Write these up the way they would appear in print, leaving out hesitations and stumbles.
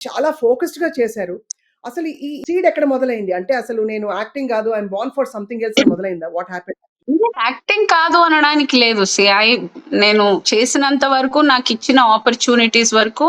చాలా ఫోకస్డ్‌గా చేశారు. అసలు ఈ సీడ్ ఎక్కడ మొదలైంది? అంటే అసలు నేను యాక్టింగ్ గాదు, I am Born for something else అని మొదలైందా? What happened? యాక్టింగ్ కాదు అనడానికి లేదు. నేను చేసినంత వరకు నాకిచ్చిన ఆపర్చునిటీస్ వరకు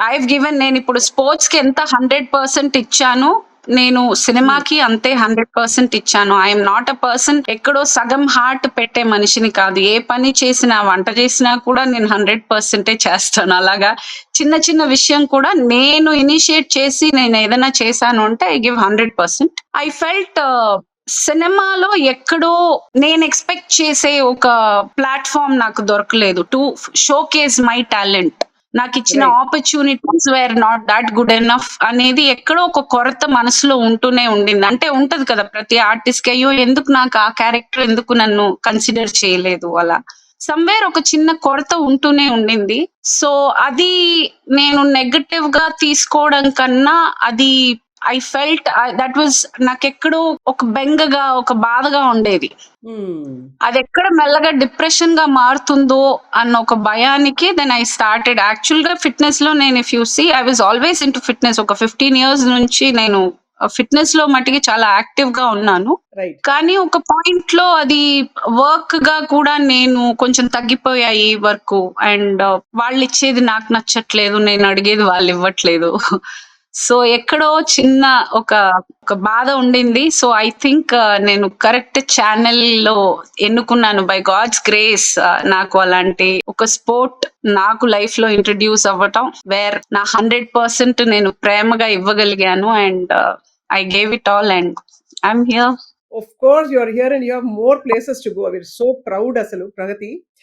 ఐ've గివెన్. నేనిప్పుడు స్పోర్ట్స్‌కి ఎంత 100% ఇచ్చానో, నేను హ్మ్. సినిమాకి అంతే 100% ఇచ్చాను. ఐఎమ్ నాట్ ఎ పర్సన్ ఎక్కడో సగం హార్ట్ పెట్టే మనిషిని కాదు. ఏ పని చేసినా, వంట చేసినా కూడా నేను 100% చేస్తాను. అలాగా చిన్న చిన్న విషయం కూడా నేను ఇనిషియేట్ చేసి నేనేదైనా చేశాను అంటే ఐ గివ్ 100%. ఐ ఫెల్ట్ సినిమాలో ఎక్కడో నేను ఎక్స్‌పెక్ట్ చేసే ఒక ప్లాట్‌ఫార్మ్ నాకు దొరకలేదు. To showcase my talent. నాకిచ్చిన right. Opportunities were not that good enough అనేది ఎక్కడో ఒక కొరత మనసులో ఉంటూనే ఉండింది. అంటే ఉంటది కదా! ప్రతి ఆర్టిస్ట్‌కి అయ్యో! ఎందుకు నాకు ఆ క్యారెక్టర్ ఎందుకు నన్ను కన్సిడర్ చేయలేదు అలా. సమ్‌వేర్ ఒక చిన్న కొరత ఉంటూనే ఉండింది. సో, అది నేను నెగెటివ్‌గా తీసుకోవడం కన్నా అది ఐ ఫెల్ట్ దట్ వాస్ నాకెక్కడో ఒక బెంగగా, ఒక బాధగా ఉండేది. హ్మ్. అదెక్కడ మెల్లగా డిప్రెషన్‌గా మారుతుందో అన్న ఒక భయానికి దెన్ ఐ స్టార్టెడ్. యాక్చువల్‌గా ఫిట్‌నెస్‌లో నేను if you see I was always into fitness. ఒక 15 ఇయర్స్ నుంచి నేను ఫిట్‌నెస్‌లో మటికి చాలా యాక్టివ్‌గా ఉన్నాను. రైట్. కానీ ఒక పాయింట్‌లో అది వర్క్‌గా కూడా నేను కొంచెం తగ్గిపోయాయి వర్కు. అండ్ వాళ్ళిచ్చేది నాకు నచ్చట్లేదు. నేను అడిగేది వాళ్ళివ్వట్లేదు. సో, ఎక్కడో చిన్న ఒక ఒక బాధ ఉండింది. సో, ఐ థింక్ నేను కరెక్ట్ ఛానెల్‌లో ఎన్నుకున్నాను బై గాడ్స్ గ్రేస్. నాకు అలాంటి ఒక స్పోర్ట్ నాకు లైఫ్‌లో ఇంట్రొడ్యూస్ అవ్వటం, వేర్ నా 100% నేను ప్రేమగా ఇవ్వగలిగాను. And I gave it all and I'm here. Of course you are here and you have more places to go. We are so proud అసలు ప్రగతి.